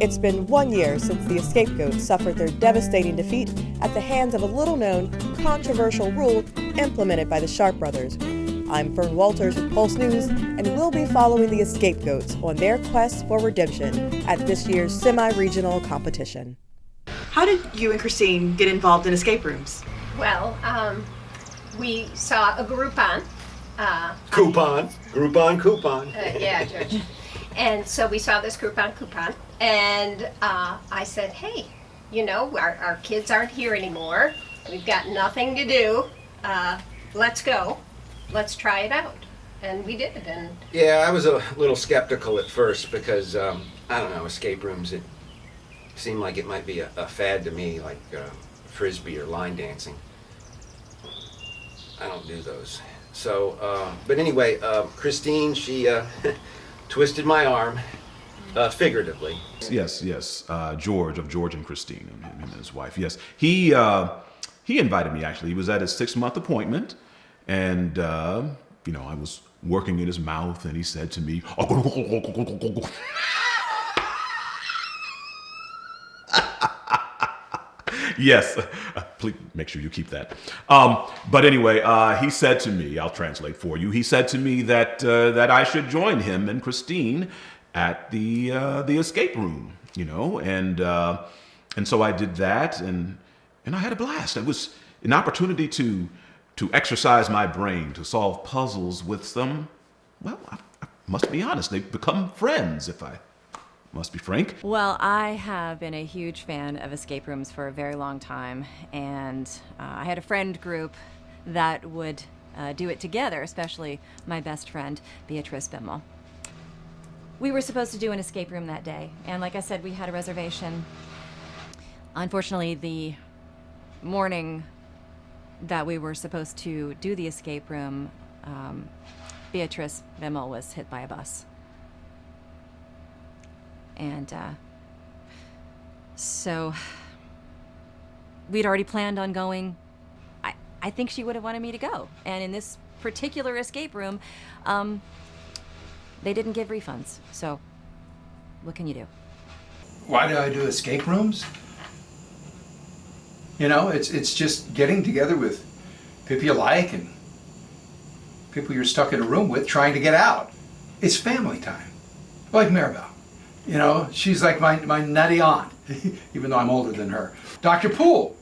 It's been 1 year since the Escapegoats suffered their devastating defeat at the hands of a little-known, controversial rule implemented by the Sharp brothers. I'm Fern Walters with Pulse News, and we'll be following the Escapegoats on their quest for redemption at this year's semi-regional competition. How did you and Christine get involved in escape rooms? Well, we saw a Groupon. Groupon. Yeah, George. And so we saw this coupon, and I said, hey, you know, our kids aren't here anymore. We've got nothing to do. Let's go. Let's try it out. And we did. And Yeah, I was a little skeptical at first because, I don't know, escape rooms, it seemed like it might be a fad to me, like Frisbee or line dancing. I don't do those. So, but anyway, Christine, she twisted my arm, figuratively. Yes. George of George and Christine, him and his wife. Yes, he invited me. Actually, he was at his 6-month appointment, and you know, I was working in his mouth, and he said to me, "Yes, please make sure you keep that." But anyway, he said to me, I'll translate for you. He said to me that I should join him and Christine at the escape room, you know, and so I did that, and I had a blast. It was an opportunity to exercise my brain, to solve puzzles with some. Well, I must be honest, they've become friends, if I must be frank. Well, I have been a huge fan of escape rooms for a very long time, and I had a friend group that would do it together, especially my best friend, Beatrice Bimmel. We were supposed to do an escape room that day, and like I said, we had a reservation. Unfortunately, the morning that we were supposed to do the escape room, Beatrice Bimmel was hit by a bus. And so we'd already planned on going. I think she would have wanted me to go. And in this particular escape room, they didn't give refunds. So what can you do? Why do I do escape rooms? You know, it's just getting together with people you like and people you're stuck in a room with trying to get out. It's family time. Like Maribel. You know, she's like my nutty aunt, even though I'm older than her. Dr. Poole,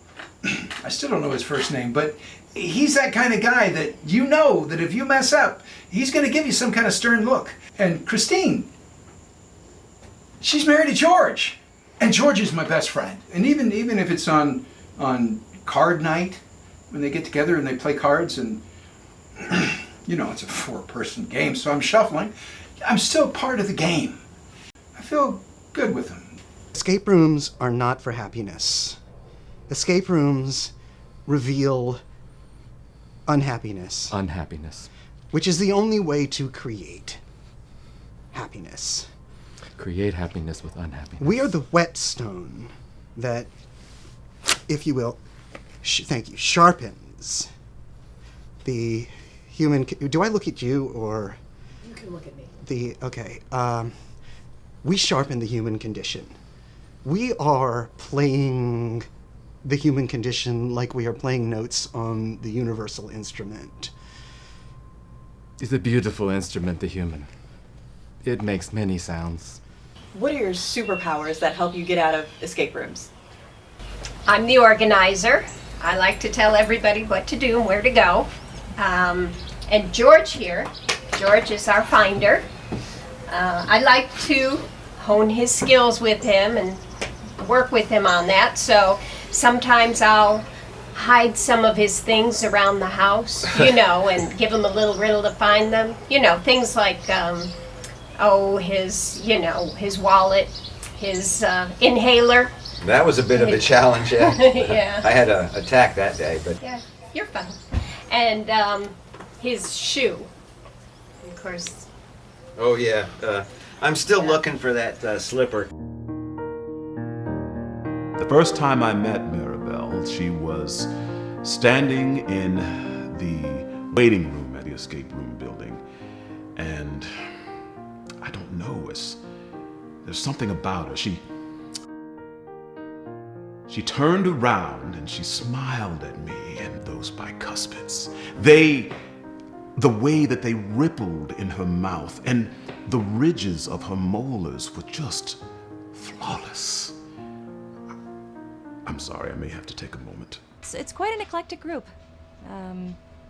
I still don't know his first name, but he's that kind of guy that you know that if you mess up, he's going to give you some kind of stern look. And Christine, she's married to George, and George is my best friend. And even if it's on card night, when they get together and they play cards, and you know, it's a 4-person game, so I'm shuffling, I'm still part of the game. I feel good with them. Escape rooms are not for happiness. Escape rooms reveal unhappiness. Unhappiness. Which is the only way to create happiness. Create happiness with unhappiness. We are the whetstone that, if you will, thank you, sharpens the human... Do I look at you, or... you can look at me. Okay. We sharpen the human condition. We are playing the human condition like we are playing notes on the universal instrument. It's a beautiful instrument, the human. It makes many sounds. What are your superpowers that help you get out of escape rooms? I'm the organizer. I like to tell everybody what to do and where to go. And George here, George is our finder. I like to hone his skills with him and work with him on that. So sometimes I'll hide some of his things around the house, you know, and give him a little riddle to find them. You know, things like, his wallet, his inhaler. That was a bit of a challenge, yeah. Yeah. I had an attack that day, but... Yeah, you're fine. And his shoe, of course. Oh, yeah. I'm still looking for that slipper. The first time I met Maribel, she was standing in the waiting room at the escape room building, and I don't know, there's something about her. She She turned around and she smiled at me, and those bicuspids, the way that they rippled in her mouth and the ridges of her molars were just flawless. I'm sorry, I may have to take a moment. It's quite an eclectic group.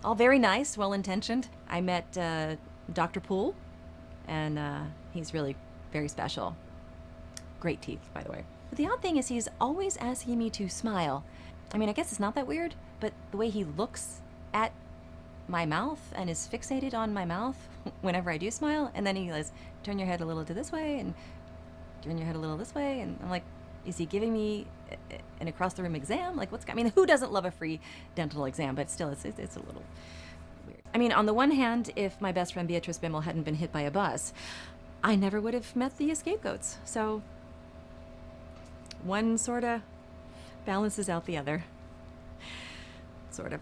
All very nice, well-intentioned. I met Dr. Poole, and he's really very special. Great teeth, by the way. But the odd thing is he's always asking me to smile. I mean, I guess it's not that weird, but the way he looks at my mouth and is fixated on my mouth whenever I do smile, and then he goes, turn your head a little to this way, and turn your head a little this way, and I'm like, is he giving me an across-the-room exam? Like, I mean, who doesn't love a free dental exam? But still, it's a little weird. I mean, on the one hand, if my best friend Beatrice Bimmel hadn't been hit by a bus, I never would have met the Escapegoats. So one sort of balances out the other. Sort of.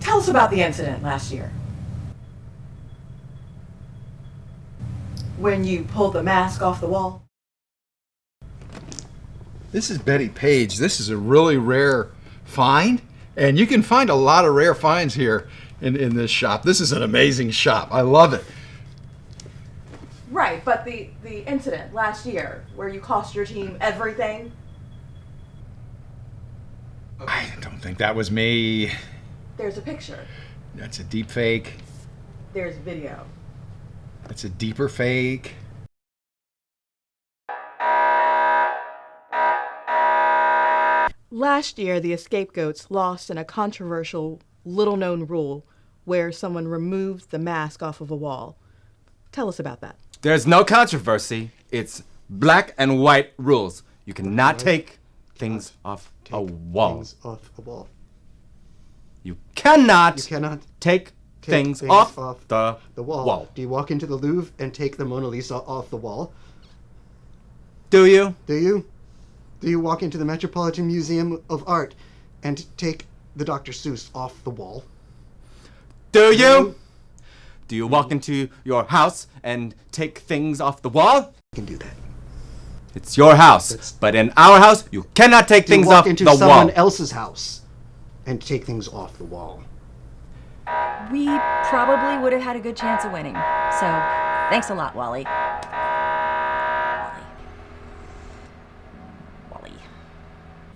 Tell us about the incident last year. When you pulled the mask off the wall. This is Betty Page. This is a really rare find, and you can find a lot of rare finds here in this shop. This is an amazing shop. I love it. Right, but the incident last year where you cost your team everything. I don't think that was me. There's a picture. That's a deep fake. There's video. That's a deeper fake. Last year, the Escapegoats lost in a controversial, little-known rule where someone removed the mask off of a wall. Tell us about that. There's no controversy. It's black and white rules. You cannot take things off a wall. Things off a wall. You cannot take things off the wall. Do you walk into the Louvre and take the Mona Lisa off the wall? Do you? Do you? Do you walk into the Metropolitan Museum of Art and take the Dr. Seuss off the wall? Do you? Do you walk into your house and take things off the wall? You can do that. It's your house, but in our house, you cannot take things off the wall. Do you walk into someone else's house and take things off the wall? We probably would have had a good chance of winning. So, thanks a lot, Wally.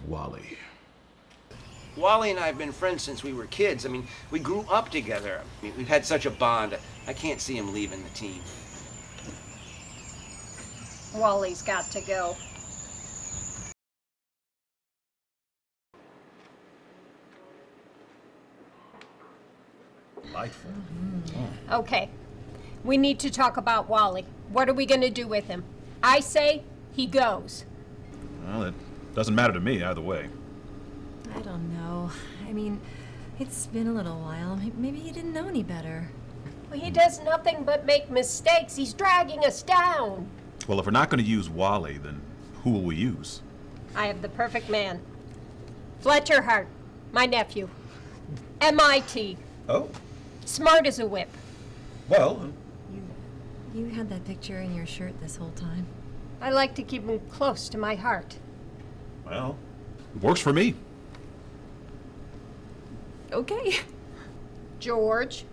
Wally. Wally and I have been friends since we were kids. I mean, we grew up together. I mean, we've had such a bond. I can't see him leaving the team. Wally's got to go. Delightful. Okay, we need to talk about Wally. What are we going to do with him? I say he goes. Well, it doesn't matter to me either way. I don't know. I mean, it's been a little while. Maybe he didn't know any better. Well, he does nothing but make mistakes. He's dragging us down. Well, if we're not going to use Wally, then who will we use? I have the perfect man. Fletcher Hart, my nephew. MIT. Oh. Smart as a whip. Well. You had that picture in your shirt this whole time. I like to keep him close to my heart. Well, it works for me. Okay. George?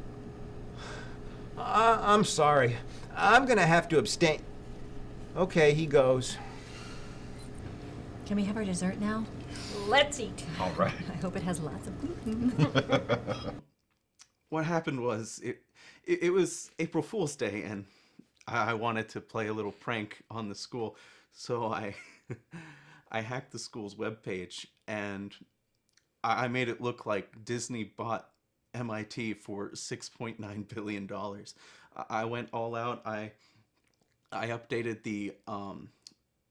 I'm sorry. I'm gonna have to abstain. Okay, he goes. Can we have our dessert now? Let's eat. All right. I hope it has lots of gluten. What happened was it was April Fool's Day, and I wanted to play a little prank on the school, so I hacked the school's webpage and I made it look like Disney bought MIT for $6.9 billion. I went all out. I updated the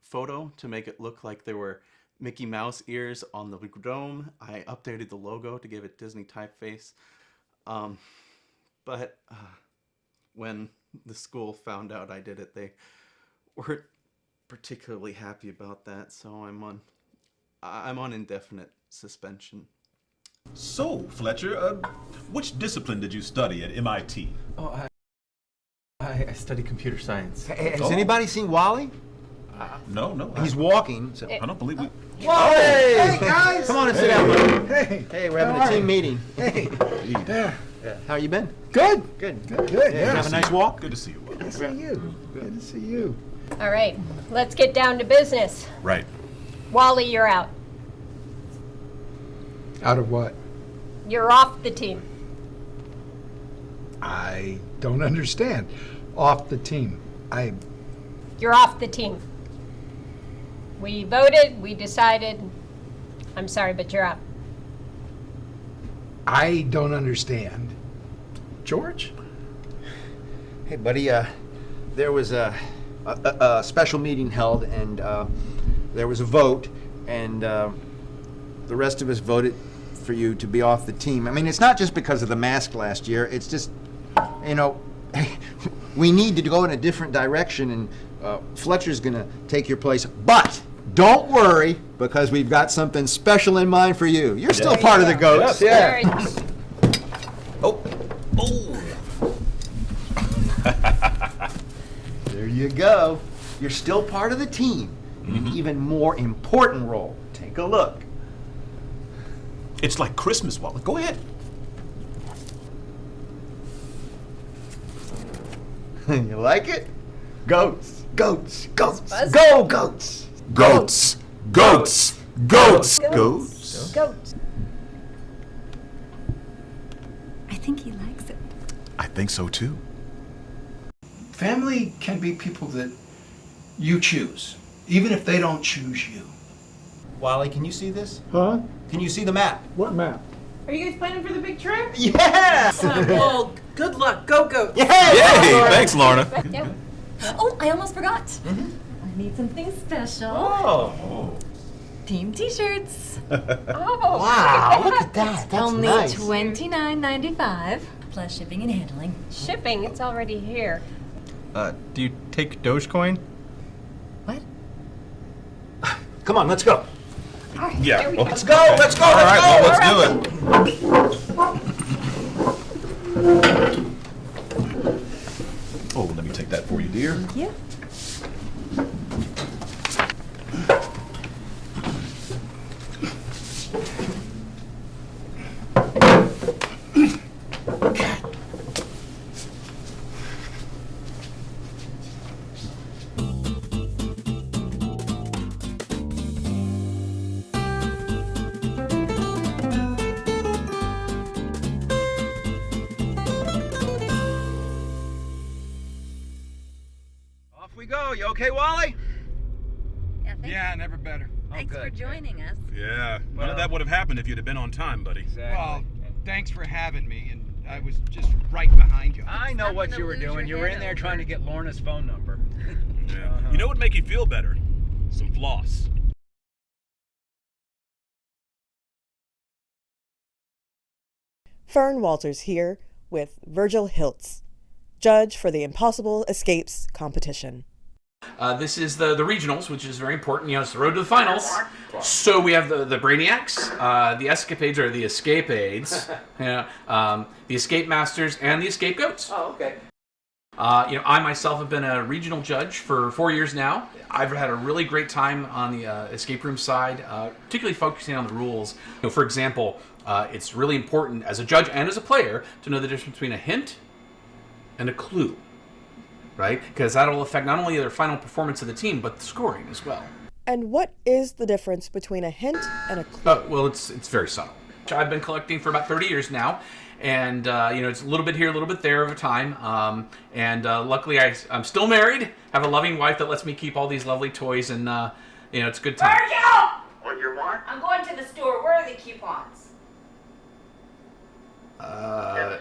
photo to make it look like there were Mickey Mouse ears on the dome. I updated the logo to give it Disney typeface. But when the school found out I did it, they weren't particularly happy about that, so I'm on indefinite suspension. So, Fletcher, which discipline did you study at MIT? Oh, I study computer science. Has anybody seen Wally? No. He's walking. So. I don't believe we... Whoa! Hey, guys! Come on and sit down, buddy. Hey! Hey, we're having a team meeting. Hey! There. How you been? Good! Good. Good, Yeah, have a nice walk? Good to see you. Good to see you. Good to see you. All right, let's get down to business. Right. Wally, you're out. Out of what? You're off the team. I don't understand. Off the team. You're off the team. We voted, we decided. I'm sorry, but you're out. I don't understand. George? Hey, buddy, there was a special meeting held, and there was a vote, and the rest of us voted for you to be off the team. I mean, it's not just because of the mask last year. It's just, you know, we need to go in a different direction, and Fletcher's going to take your place. But don't worry, because we've got something special in mind for you. You're still part of the Goats. Yeah. Oh. There you go. You're still part of the team. In an even more important role. Take a look. It's like Christmas, Wally. Go ahead. You like it? Goats. Goats. Goats. Buzz. Go, goats. Goats. Goats. Goats. Goats. Goats. I think he likes it. I think so too. Family can be people that you choose, even if they don't choose you. Wally, can you see this? Huh? Can you see the map? What map? Are you guys planning for the big trip? Yeah! Well, good luck. Go, go. Yay! Thanks, Lorna. Yeah. Oh, I almost forgot. I need something special. Oh. Team t-shirts. Oh. Wow, look at that. That's Only nice. $29.95 plus shipping and handling. Shipping, it's already here. Do you take Dogecoin? What? Come on, let's go. Yeah. There we go. Let's go. Let's go. All right, well, Let's let's do it. Oh, let me take that for you, dear. Yeah. Off we go. You okay, Wally? Yeah, never better. Thanks for joining us. Yeah. None of that would have happened if you'd have been on time, buddy. Well, thanks for having me, and I was just right behind you. I know what you were doing. You were in there trying to get Lorna's phone number. Yeah. You know what would make you feel better? Some floss. Fern Walters here with Virgil Hiltz, judge for the Impossible Escapes competition. This is the regionals, which is very important. You know, it's the road to the finals. So we have the Brainiacs, the Escapades or the Escapades, the Escape Masters, and the Escape Goats. Oh, okay. You know, I myself have been a regional judge for 4 years now. I've had a really great time on the escape room side, particularly focusing on the rules. You know, for example, it's really important as a judge and as a player to know the difference between a hint and a clue, right? Because that'll affect not only their final performance of the team, but the scoring as well. And what is the difference between a hint and a clue? Well, it's very subtle. I've been collecting for about 30 years now, and you know, it's a little bit here, a little bit there of a time. Luckily, I'm still married, have a loving wife that lets me keep all these lovely toys, and you know, it's a good time. Virgil! What you want? I'm going to the store. Where are the coupons? Uh,